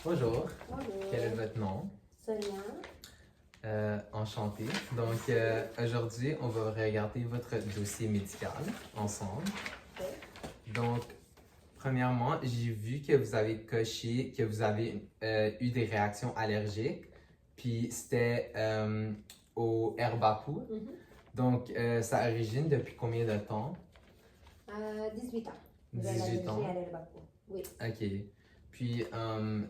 Bonjour, Bonjour. quel est votre nom? Sonia. Enchanté. Donc, aujourd'hui, on va regarder votre dossier médical ensemble. Ok. Donc, premièrement, j'ai vu que vous avez coché que vous avez eu des réactions allergiques, puis c'était au herbapou. Mhm. Donc, ça origine depuis combien de temps? 18 ans. J'ai 18 ans. l'allergie à l'herbapou. Oui. OK. Puis,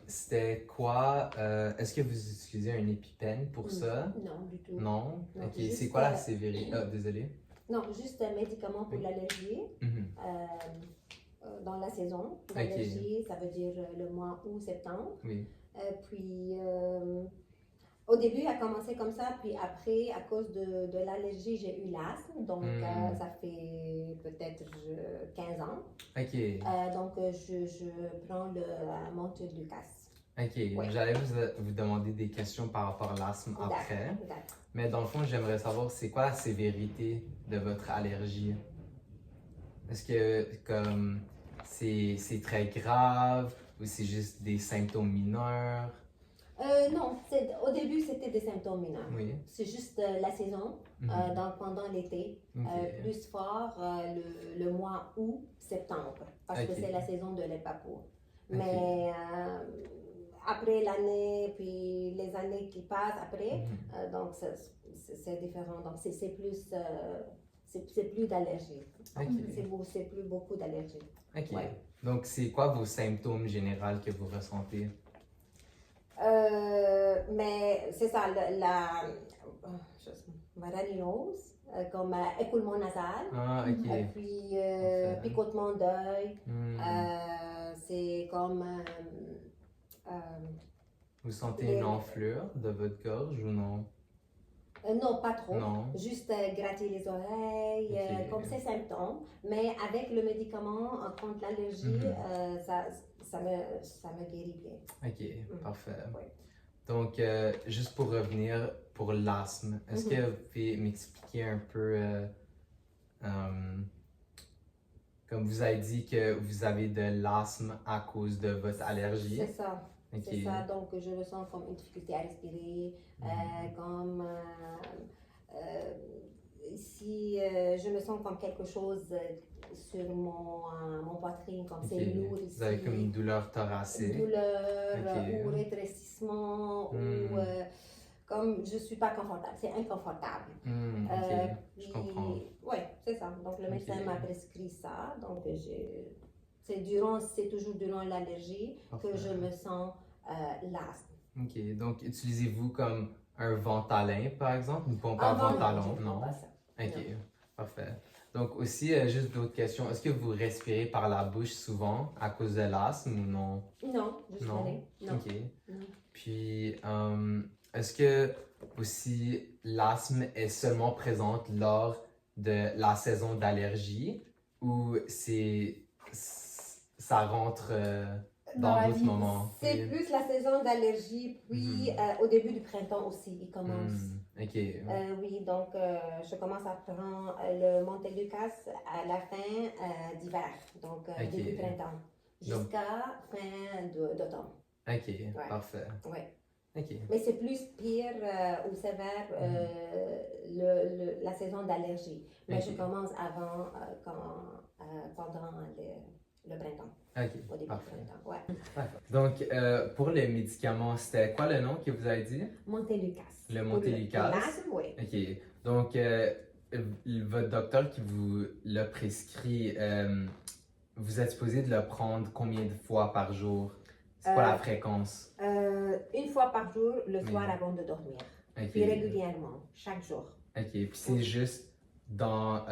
c'était quoi? Est-ce que vous utilisez un EpiPen pour ça? Non, du tout. Non? Non, OK. juste, C'est quoi la sévérité? Ah, désolé. Non, juste un médicament pour Oui. l'allergie. Mhm. Dans la saison d'allergie, ça veut dire le mois août-septembre. Oui. Puis, au début, il a commencé comme ça, puis après, à cause de l'allergie, j'ai eu l'asthme. Donc, ça fait peut-être 15 ans. OK. Donc, je prends le Montelukast. OK. Oui. J'allais vous demander des questions par rapport à l'asthme après. D'accord. Mais dans le fond, j'aimerais savoir c'est quoi la sévérité de votre allergie? Est-ce que comme c'est très grave ou c'est juste des symptômes mineurs? Non, au début, c'était des symptômes mineurs. Oui. C'est juste la saison, Mhm. donc pendant l'été, OK. plus fort le mois août-septembre, parce que Ok. c'est la saison de l'herbapou. Mais après l'année, puis les années qui passent après, Mhm. donc c'est différent. Donc c'est plus, c'est plus d'allergie. Ok. C'est plus beaucoup d'allergie. OK. Ouais. Donc, c'est quoi vos symptômes généraux que vous ressentez? Mais c'est ça, rhinose, comme écoulement nasal, Ah, et OK. puis Parfait. picotement d'œil, Hmm. c'est comme Vous sentez une enflure de votre gorge ou non? non, pas trop, Non. juste gratter les oreilles, Ok. comme ces symptômes, mais avec le médicament contre l'allergie, ça me guérit bien. OK, parfait. Oui. Donc, juste pour revenir pour l'asthme, est-ce que vous pouvez m'expliquer un peu, comme vous avez dit que vous avez de l'asthme à cause de votre allergie? C'est ça. OK. C'est ça, donc je ressens comme une difficulté à respirer, comme si je me sens comme quelque chose sur mon poitrine, comme c'est OK. lourd ici. Vous avez comme une douleur thoracique? Douleur Ok. ou rétrécissement ou comme je suis pas confortable, c'est inconfortable. OK, je comprends. Oui, c'est ça. Donc le médecin m'a prescrit ça, donc c'est toujours durant l'allergie que je me sens l'asthme. OK, donc utilisez-vous comme un Ventalin, par exemple, une pompe à Avant, Ventalon? je ne Non? prends pas ça. OK, Non. parfait. Donc aussi, juste d'autres questions. Est-ce que vous respirez par la bouche souvent à cause de l'asthme ou non? Non, je Non. connais. Non. OK. Non. Puis, est-ce que aussi l'asthme est seulement présente lors de la saison d'allergie ou ça rentre dans la d'autres vie, moments? c'est Oui. plus la saison d'allergie, puis au début du printemps aussi, il commence. OK. Oui, donc je commence à prendre le Montelukast à la fin d'hiver, donc début printemps, jusqu'à fin d'automne. OK, parfait. Ouais. OK. Mais c'est plus pire ou sévère la saison d'allergie. Mais je commence avant, pendant le printemps. OK, Au début parfait. du printemps, ouais. Parfait. Donc, pour les médicaments, c'était quoi le nom que vous avez dit? Montelukast. Le Montelukast? L'asthme, oui. OK. Donc, votre docteur qui vous l'a prescrit, vous êtes supposé de le prendre combien de fois par jour? C'est quoi la fréquence? Une fois par jour, le soir avant de dormir. OK. Puis régulièrement, chaque jour. OK. Puis c'est juste dans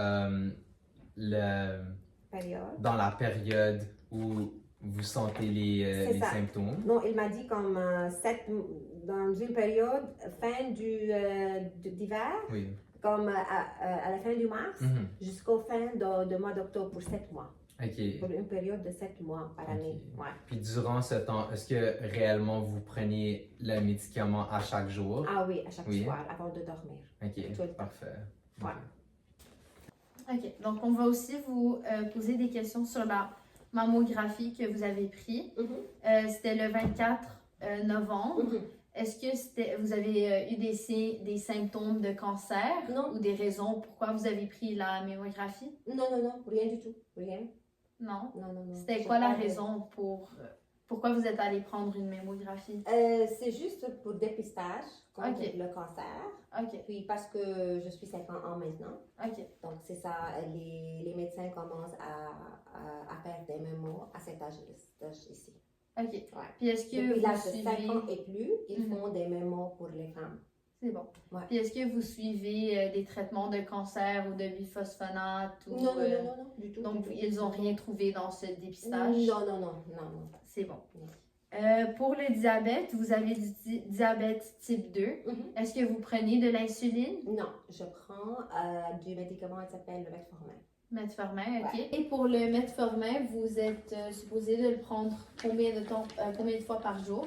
dans la période où vous sentez les symptômes? Non, il m'a dit comme dans une période, fin d'hiver, Oui. comme à la fin du mars, jusqu'au fin de mois d'octobre pour 7 mois. OK. Pour une période de 7 mois par année. Ouais. Puis durant ce temps, est-ce que réellement vous preniez le médicament à chaque jour? Ah oui, à chaque soir, avant de dormir. OK, parfait. Ouais. OK, donc on va aussi vous poser des questions sur la mammographie que vous avez prise. C'était le 24 novembre. Mhm. Est-ce que vous avez eu des symptômes de cancer Non. ou des raisons pourquoi vous avez pris la mammographie? Non, rien du tout. Rien. Non. Non. C'était J'ai quoi la pas de- raison pourquoi vous êtes allé prendre une mammographie? C'est juste pour dépistage contre Ok. le cancer. OK, Puis parce que je suis 50 ans maintenant. OK. Donc c'est ça, les médecins commencent à faire des mémos à cet âge ici. OK. Ouais. Puis est-ce que Depuis vous l'âge de 5 ans suivez... et plus, ils Mhm. font des mémos pour les femmes. C'est bon. Ouais. Puis est-ce que vous suivez des traitements de cancer ou de bisphosphonates? Ou, Non, du tout. Donc, du tout. ils n'ont rien trouvé dans ce dépistage? Non. C'est bon. Non. Pour le diabète, vous avez du diabète type 2. Mhm. Est-ce que vous prenez de l'insuline? Non, je prends du médicament qui s'appelle le metformin. Metformin, OK. Ouais. Et pour le metformin, vous êtes supposé de le prendre combien de fois par jour?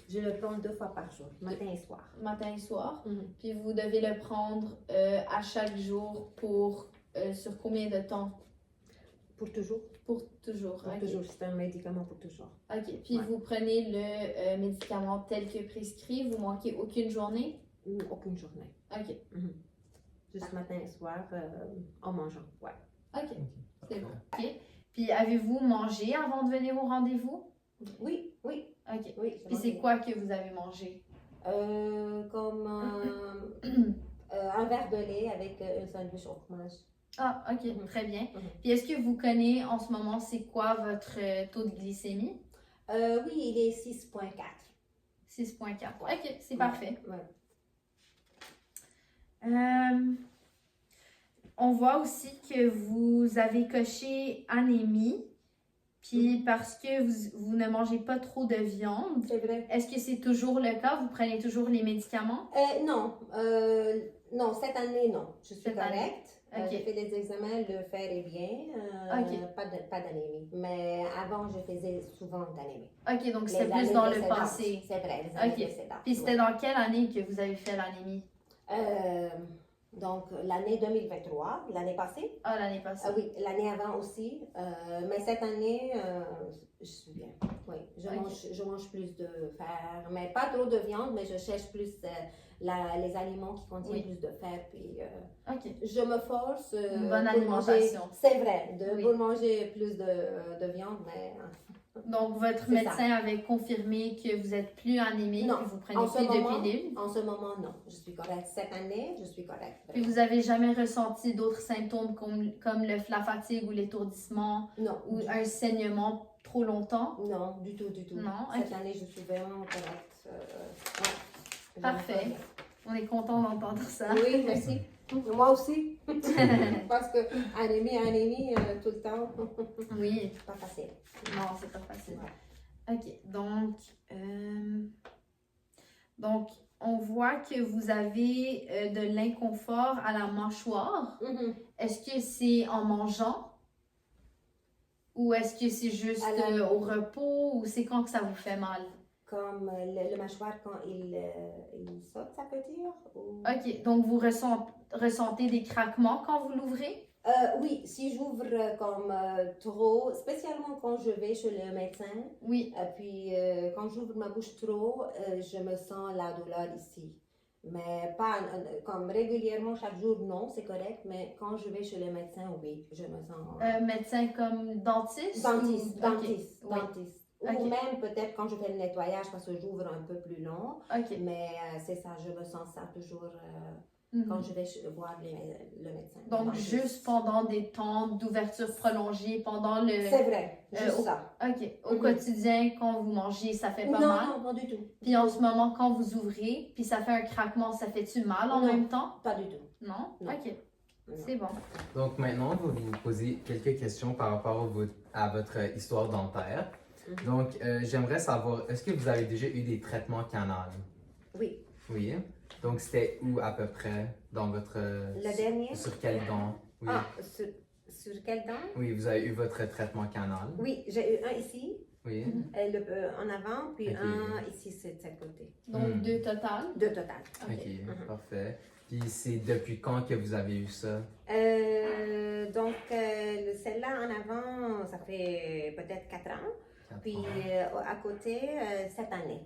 Je le prends 2 fois par jour, matin et soir. Matin et soir. Mhm. Puis vous devez le prendre à chaque jour sur combien de temps? Pour toujours. Pour toujours. Pour OK. toujours, c'est un médicament pour toujours. OK. Puis Ouais. vous prenez le médicament tel que prescrit, vous manquez aucune journée? Aucune journée. OK. Juste matin et soir en mangeant. Ouais. OK. C'est bon. OK. Puis avez-vous mangé avant de venir au rendez-vous? Oui. OK. J'ai Puis c'est mangé. quoi que vous avez mangé? Comme un verre de lait avec un sandwich au fromage. Ah, OK. Mhm. Très bien. Mhm. Puis est-ce que vous connaissez en ce moment, c'est quoi votre taux de glycémie? Oui, il est 6,4. 6,4. Ouais. OK, c'est parfait. Ouais. On voit aussi que vous avez coché anémie, puis parce que vous ne mangez pas trop de viande. C'est vrai. Est-ce que c'est toujours le cas? Vous prenez toujours les médicaments? Non, cette année, non. Je suis Cette année. correcte. Ok. J'ai fait des examens, le fer est bien. Ok. Pas d'anémie. Mais avant, je faisais souvent d'anémie. OK, donc Les c'était plus années dans le précédentes. passé. C'est vrai, les années Ok. précédentes. Puis c'était dans quelle année que vous avez fait l'anémie? Donc, l'année 2023, l'année passée. Ah, l'année passée. Ah oui, l'année avant aussi. Mais cette année, je suis bien. Oui, Ok. je mange plus de fer, mais pas trop de viande, mais je cherche plus les aliments qui contiennent Oui. plus de fer. Puis, OK. je me force Une bonne pour alimentation. manger, c'est vrai, Oui. pour manger plus de viande, mais Donc votre C'est médecin avait confirmé que vous êtes plus anémique, Non. que vous prenez En ce plus de moment, pilules. en ce moment, non. Je suis correcte. Cette année, je suis correcte. Puis vous avez jamais ressenti d'autres symptômes comme la fatigue ou l'étourdissement Non, ou un saignement trop longtemps? non, du tout. Non, Cette ok. année, je suis vraiment correcte. Ouais. Je me Parfait. sens bien. On est content d'entendre ça. Oui, merci. Moi aussi. Parce que anémie, tout le temps, Oui, pas facile. non, c'est pas facile. Ouais. OK, donc on voit que vous avez de l'inconfort à la mâchoire. Mhm. Est-ce que c'est en mangeant? Ou est-ce que c'est juste À la- au repos? Ou c'est quand que ça vous fait mal? Comme le mâchoire quand il saute, ça peut dire? Ou- OK, donc vous ressentez des craquements quand vous l'ouvrez? Oui, si j'ouvre comme trop, spécialement quand je vais chez le médecin, Oui, puis quand j'ouvre ma bouche trop, je me sens la douleur ici. Mais pas comme régulièrement, chaque jour, non, c'est correct. Mais quand je vais chez le médecin, oui, je me sens. médecin comme dentiste? Dentiste, ou- dentiste, OK, oui. dentiste. Ou Ok. même peut-être quand je fais le nettoyage parce que j'ouvre un peu plus long. OK. Mais c'est ça, je me sens ça toujours Mhm. quand je vais voir le médecin. le Donc, dentiste. juste pendant des temps d'ouverture prolongée, pendant le... C'est vrai, juste au- ça. OK. Au Mhm. quotidien, quand vous mangez, ça fait pas mal. Non, pas du tout. Puis en ce moment, quand vous ouvrez, puis ça fait un craquement, ça fait-tu mal en Non. même temps? Pas du tout. Non? Non. OK. Non. C'est bon. Donc maintenant, on va vous poser quelques questions par rapport à votre histoire dentaire. Mhm. Donc, j'aimerais savoir, est-ce que vous avez déjà eu des traitements canal? Oui. Oui. Donc, c'était où à peu près dans votre... Le dernier? Sur quelle dent? Oui. Ah, sur quel dent? Oui, vous avez eu votre traitement canal. Oui, j'ai eu un ici, Oui. en avant, puis Ok. un ici, c'est de ce côté. Donc, Hmm. 2 total. Deux total. OK. Ok, Mhm. parfait. Puis c'est depuis quand que vous avez eu ça? Donc, celle-là en avant, ça fait peut-être 4 ans. Puis à côté, cette année.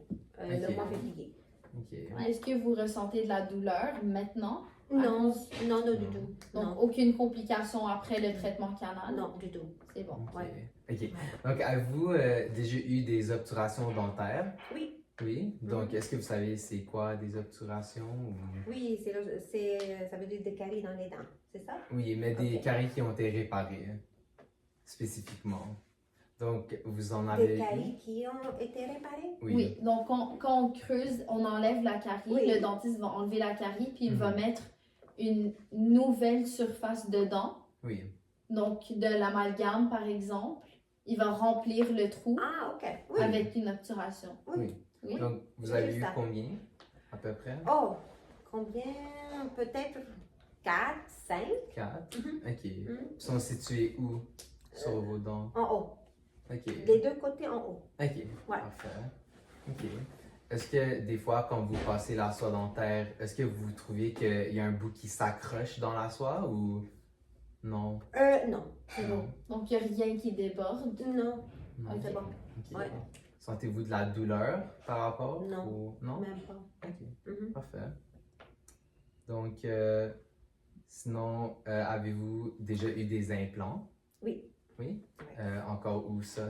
le Ok. mois février. Ok. Est-ce que vous ressentez de la douleur maintenant? Non, cause- non, du Non. tout. Donc, Non, aucune complication après le traitement canal? non, du tout. C'est bon. Ok. Ouais. Ok. Donc, avez-vous déjà eu des obturations dentaires? Oui, Oui. Donc, Mhm. est-ce que vous savez c'est quoi des obturations? oui, ça veut dire des caries dans les dents, c'est ça? Oui, mais des Ok. caries qui ont été réparées, spécifiquement. Donc, vous en Des avez eu? caries qui ont été réparées? Oui. Donc, quand on creuse, on enlève la carie. Oui. Le dentiste va enlever la carie, puis il va Mhm. mettre une nouvelle surface dedans. Oui. Donc, de l'amalgame, par exemple. Il va remplir le trou Ah, ok. Oui. avec une obturation. Oui. Oui. Donc, vous C'est avez juste eu ça. combien, à peu près? Oh, combien? Peut-être 4, 5 4? Mhm. Ok. Ils Mhm. sont situés où sur vos dents? en haut. Ok. Les deux côtés en haut. Ok. Ouais. Parfait. Ok. Est-ce que des fois, quand vous passez la soie dentaire, est-ce que vous trouvez qu'il y a un bout qui s'accroche dans la soie ou non? Non. C'est bon. Donc, il n'y a rien qui déborde. Non, Non. Ok. c'est bon. Ok. Ouais. Sentez-vous de la douleur par rapport? Non. Ou... Non? Même pas. Ok. Mhm. Parfait. Donc, sinon, avez-vous déjà eu des implants? Oui. Oui? Ouais. Encore où ça?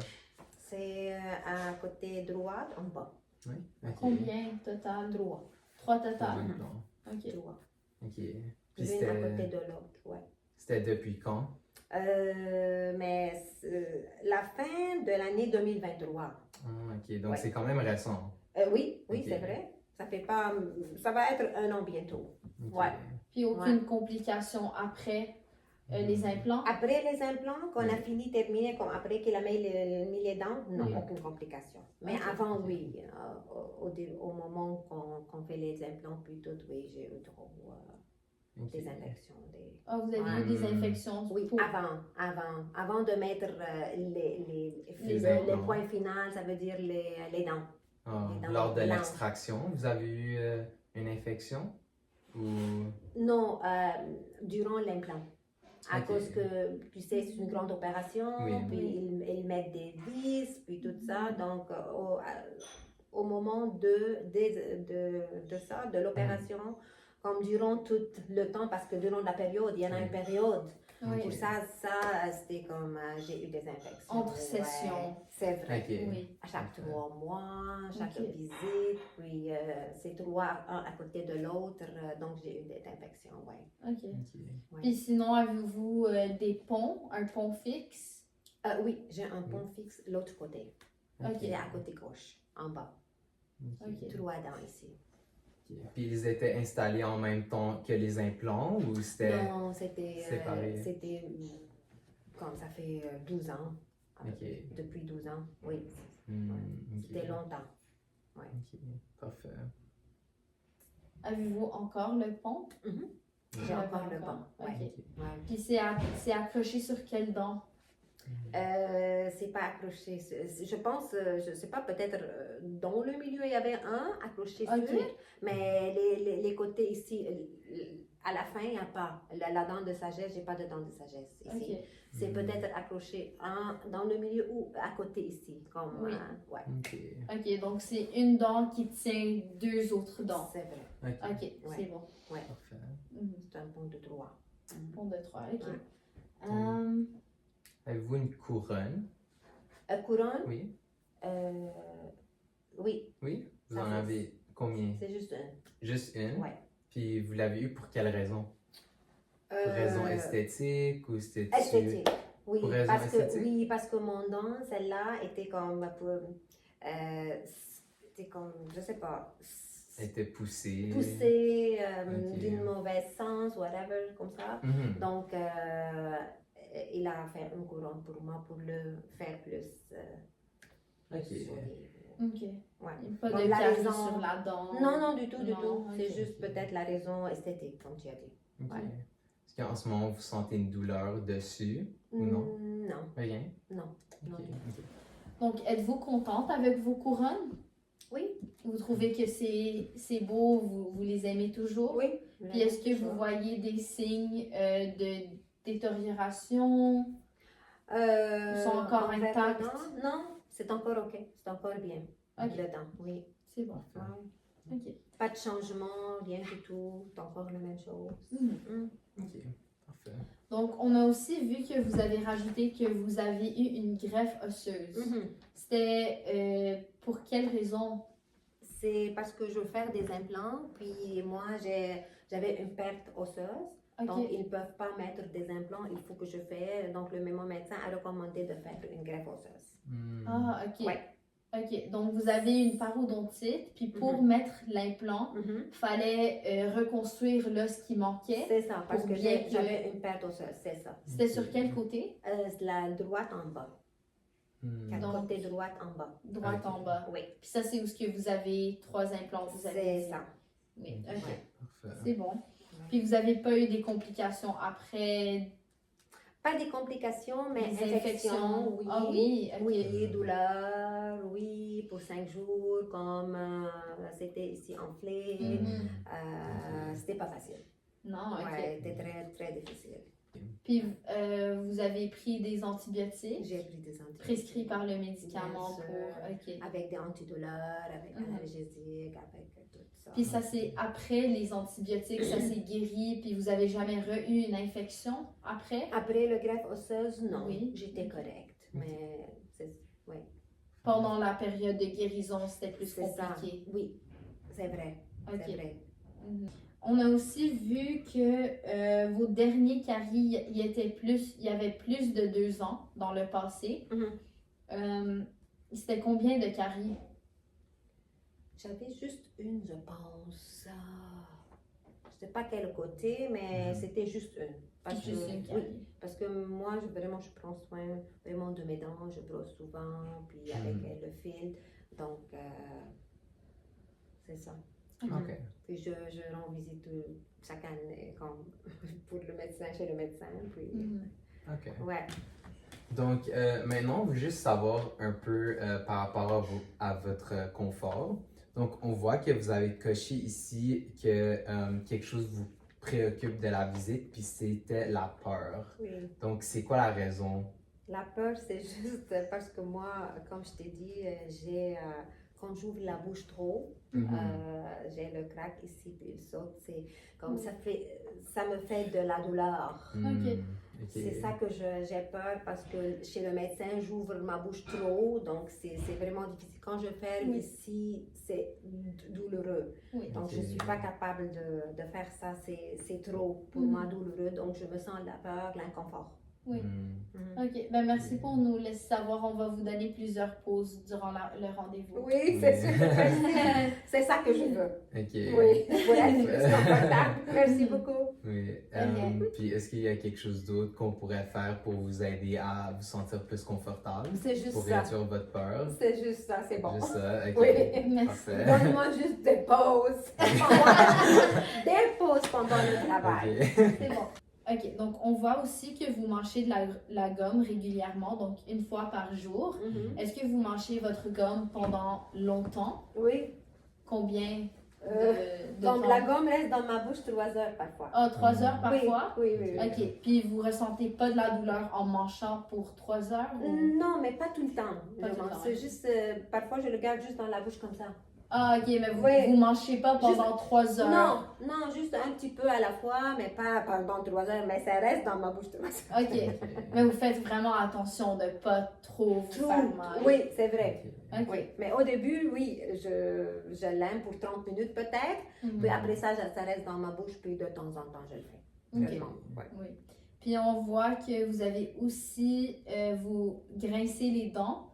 C'est à côté droit, en bas. Oui? Ok. Combien total? Droit. 3 Trois total. implants. Ok. Droit. Ok. Puis L'une à côté de l'autre, ouais. c'était depuis quand? Mais la fin de l'année 2023. Ah, ok, donc Ouais. c'est quand même récent. Oui, Ok. c'est vrai. Ça fait pas. Ça va être 1 an bientôt. Ok. Ouais. Puis aucune complication après les implants? Après les implants, qu'on a Oui. terminé, comme après qu'il a mis les dents, non, Oui. aucune complication. Mais Ok. avant, Ok. oui. Au moment qu'on fait les implants, puis tout, oui, j'ai eu trop Ok. des infections. Ah, vous avez eu Ouais. des infections? Oui, pour- avant de mettre Les les implants. points finaux, ça veut dire les dents. Ah, Les dents lors de blanches. l'extraction, vous avez eu une infection? Ou... Non, durant l'implant. À Ok. cause que, tu sais, c'est une grande opération, Oui. puis ils mettent des vis, puis tout ça. Donc, au moment de ça, de l'opération, comme durant tout le temps, parce que durant la période, il y en a Oui. une période. Oui. Pour ça c'était comme, j'ai eu des infections. Entre sessions. C'est vrai. Ok. Oui. À chaque 3 mois, chaque Ok. visite, puis c'est 3, un à côté de l'autre, donc j'ai eu des infections, ouais. Ok. Ok. Puis sinon, avez-vous des ponts, un pont fixe? Oui, j'ai un pont fixe l'autre côté. Ok. Il est à côté gauche, en bas. Ok. 3 dents ici. Ok. Puis ils étaient installés en même temps que les implants ou c'était... Non, c'était séparé. comme ça fait 12 ans. Ok. Depuis 12 ans, oui. Hmm, ok. C'était longtemps. Ok. Parfait. Avez-vous encore le pont? J'ai encore le pont. Ok. Ouais. Ouais. Puis c'est accroché sur quelle dent? C'est pas accroché. Je pense, je sais pas, peut-être dans le milieu il y avait un accroché Ok. sur, mais les côtés ici, à la fin il n'y a pas. La dent de sagesse, j'ai pas de dent de sagesse ici. Ok. C'est peut-être accroché dans le milieu ou à côté ici, comme Oui. ouais. Ok. Ok, donc c'est une dent qui tient deux autres dents. C'est vrai. Ok. Ok, Ouais. c'est bon. Parfait. Mhm. C'est un pont de droit. Pont de 3, ok. Ouais. Avez-vous une couronne? Couronne, Oui. oui, Oui? Vous Ça en fait- avez combien? c'est juste un. Juste une? Ouais. Puis vous l'avez eu pour quelle raison? Pour raison esthétique ou c'était Esthétique. Oui, Pour raison esthétique? oui, parce que mon dent, celle-là, était comme c'était comme, je sais pas, Elle était poussée? poussée Ok. d'une mauvaise sens, whatever, comme ça. Mhm. Donc, il a fait une couronne pour moi pour le faire plus Ok. sourire. Ok. Ouais. Pas Comme de la carie raison- sur la dent. Non, non, du tout, du Non, tout. C'est ok. juste peut-être la raison esthétique, comme tu as dit. Ok. Ouais. Est-ce qu'en ce moment vous sentez une douleur dessus ou non? Non, Rien? non. Ok. Non. Ok. Donc, êtes-vous contente avec vos couronnes? Oui, Vous trouvez que c'est beau, vous les aimez toujours? oui. Puis est-ce que vous voyez des signes de détérioration? Ils sont encore en fait, intacts? Non, c'est encore OK. C'est encore bien. Ok. Dedans, oui. C'est bon. Ouais. OK. Pas de changement, rien du tout. C'est encore la même chose. Ok, parfait. Donc, on a aussi vu que vous avez rajouté que vous avez eu une greffe osseuse. C'était pour quelle raison? C'est parce que je veux faire des implants, puis moi j'avais une perte osseuse. OK. Donc, ils ne peuvent pas mettre des implants, il faut que je fasse. Donc, mon médecin a recommandé de faire une greffe osseuse. Ah, OK. Ouais. OK. Donc, vous avez une parodontite, puis pour mettre l'implant, il fallait reconstruire l'os qui manquait. C'est ça, parce Pour que bien que- j'avais une perte osseuse, c'est ça. C'était sur quel côté? La droite en bas. Donc- Côté droite en bas. Droite Ok. en bas. Oui, Puis ça, c'est où ce que vous avez 3 implants, vous avez c'est dit. ça. Oui, Ok. OK. Parfait. C'est bon. Puis vous n'avez pas eu des complications après Pas des complications, mais des infections, oui. Ah oui, OK. Oui, douleur, oui, pour 5 jours, comme c'était ici enflé. Mhm. C'était pas facile. Non, OK. Ouais, c'était très, très difficile. Puis vous avez pris des antibiotiques J'ai pris des antibiotiques. prescrits par le médicament Bien sûr. pour... OK. Avec des antidouleurs, avec Mhm. analgésiques, avec tout ça. Puis ça, c'est après les antibiotiques, ça s'est guéri, puis vous avez jamais eu une infection après? Après le greffe osseuse, non. Oui. J'étais correcte. Mais c'est Pendant la période de guérison, c'était plus c'est ça. compliqué. Oui, c'est vrai. OK. C'est vrai. Mhm. On a aussi vu que vos derniers caries, il y avait plus de 2 ans dans le passé. C'était combien de caries? J'avais juste une, je pense. Je sais pas quel côté, mais c'était juste une. Parce Juste que, une oui, carie. parce que moi, je prends soin vraiment de mes dents. Je brosse souvent, puis avec le fil. Donc, c'est ça. Ok. Puis je rends visite chaque année comme pour le médecin, chez le médecin. Puis, Mhm. Ok. ouais. Donc, maintenant, on veut juste savoir un peu par rapport à votre confort. Donc, on voit que vous avez coché ici que quelque chose vous préoccupe de la visite, puis c'était la peur. Oui. Donc, c'est quoi la raison? La peur, c'est juste parce que moi, comme je t'ai dit, quand j'ouvre la bouche trop, j'ai le crack ici, puis il saute. C'est comme ça me fait de la douleur. Ok. C'est ça que j'ai peur parce que chez le médecin, j'ouvre ma bouche trop, donc c'est vraiment difficile. Quand je ferme ici, c'est douloureux. Oui. Donc je ne suis pas capable de faire ça, c'est trop pour moi douloureux, donc je me sens la peur, l'inconfort. Oui. OK. Ben, merci pour nous laisser savoir. On va vous donner plusieurs pauses durant le rendez-vous. Oui, c'est super. Merci. C'est ça que je veux. Ok. Oui, pour être plus confortable. Merci beaucoup. Oui. Ok. Puis, est-ce qu'il y a quelque chose d'autre qu'on pourrait faire pour vous aider à vous sentir plus confortable? C'est juste Pour ça. réduire votre peur? C'est juste ça, c'est bon. Juste ça? Ok. Oui. Merci. Parfait. Donne-moi juste des pauses. Des pauses pendant le travail. Ok. C'est bon. OK. Donc, on voit aussi que vous mangez de la gomme régulièrement, donc une fois par jour. Mhm. Est-ce que vous mangez votre gomme pendant longtemps? Oui. Combien de Donc temps? la gomme reste dans ma bouche 3 heures parfois. Ah, 3 heures parfois? Oui, oui, oui. OK. Puis vous ressentez pas de la douleur en mangeant pour 3 heures? Ou... Non, mais pas tout le temps. Pas Je tout le mange. temps, C'est ok. juste, parfois je le garde juste dans la bouche comme ça. Ah, OK, mais vous, Oui. vous mangez pas pendant 3 heures? Non, non, juste un petit peu à la fois, mais pas pendant 3 heures, mais ça reste dans ma bouche 3 heures. OK. Mais vous faites vraiment attention de pas trop vous faire mal. Oui, c'est vrai. OK. Oui, mais au début, oui, je l'aime pour 30 minutes peut-être, Mhm. puis après ça, ça reste dans ma bouche, puis de temps en temps, je le fais. OK. Vraiment, ouais. Oui. Puis on voit que vous avez aussi, vous grincez les dents,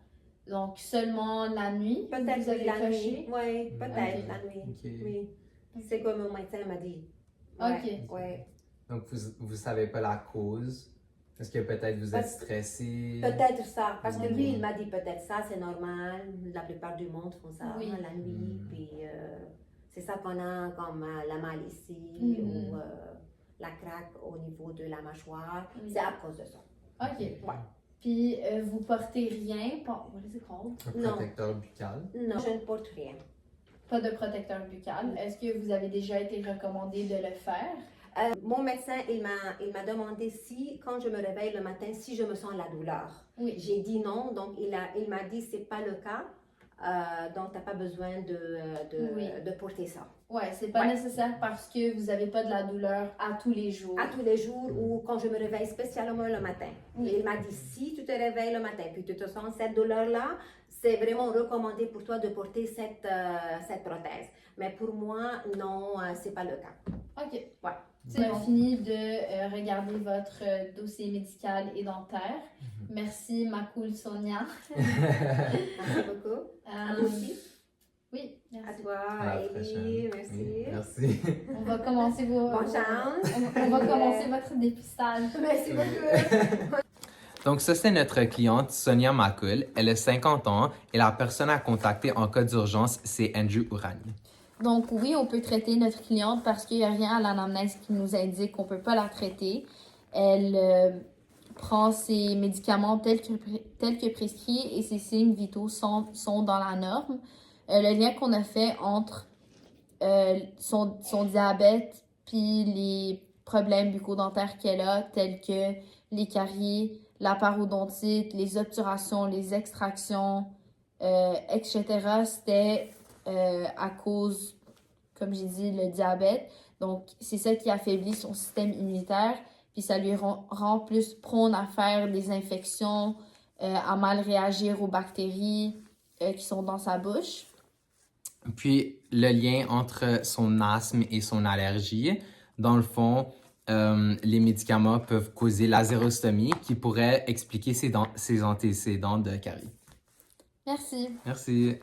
donc seulement la nuit. Peut-être vous avez la coché. nuit. Oui, peut-être Ok. la nuit. Ok. Oui. C'est comme mon médecin m'a dit. Ok. Ouais. Donc, vous savez pas la cause? Est-ce que peut-être vous êtes stressé? Peut-être ça, parce que lui, Mhm. il m'a dit peut-être ça, c'est normal. La plupart du monde font ça Oui. la nuit. Puis c'est ça qu'on a comme la mal ici Mhm. ou la craque au niveau de la mâchoire. Oui. C'est à cause de ça. OK. Ouais. Puis vous portez rien, what is it called? Un Non. protecteur buccal? Non, je ne porte rien. Pas de protecteur buccal. Est-ce que vous avez déjà été recommandé de le faire? Mon médecin, il m'a demandé si, quand je me réveille le matin, si je me sens la douleur. Oui. J'ai dit non, donc il m'a dit c'est pas le cas. donc tu n'as pas besoin Oui. de porter ça. Ouais, c'est pas Ouais. nécessaire parce que vous n'avez pas de la douleur à tous les jours. À tous les jours ou quand je me réveille spécialement le matin. Oui. Et il m'a dit, si tu te réveilles le matin puis tu te sens cette douleur-là, c'est vraiment recommandé pour toi de porter cette prothèse. Mais pour moi, non, c'est pas le cas. OK. Ouais. On a fini de regarder votre dossier médical et dentaire. Merci, ma cool Sonia. Merci beaucoup. À vous aussi. Oui, merci. À toi, À la Ellie. prochaine. Merci. Oui, merci. On va commencer Bonne chance. On va commencer votre dépistage. Merci beaucoup. Donc, ça, c'est notre cliente Sonia Makul. Elle a 50 ans et la personne à contacter en cas d'urgence, c'est Andrew Ourani. Donc oui, on peut traiter notre cliente parce qu'il n'y a rien à l'anamnèse qui nous indique qu'on ne peut pas la traiter. Elle prend ses médicaments tels que prescrits et ses signes vitaux sont dans la norme. Le lien qu'on a fait entre son diabète puis les problèmes bucco-dentaires qu'elle a, tels que les caries, la parodontite, les obturations, les extractions, etc., c'était à cause, comme j'ai dit, le diabète. Donc, c'est ça qui affaiblit son système immunitaire, puis ça lui rend plus prône à faire des infections, à mal réagir aux bactéries qui sont dans sa bouche. Puis, le lien entre son asthme et son allergie, dans le fond, les médicaments peuvent causer la xérostomie qui pourrait expliquer ses antécédents de caries. Merci. Merci.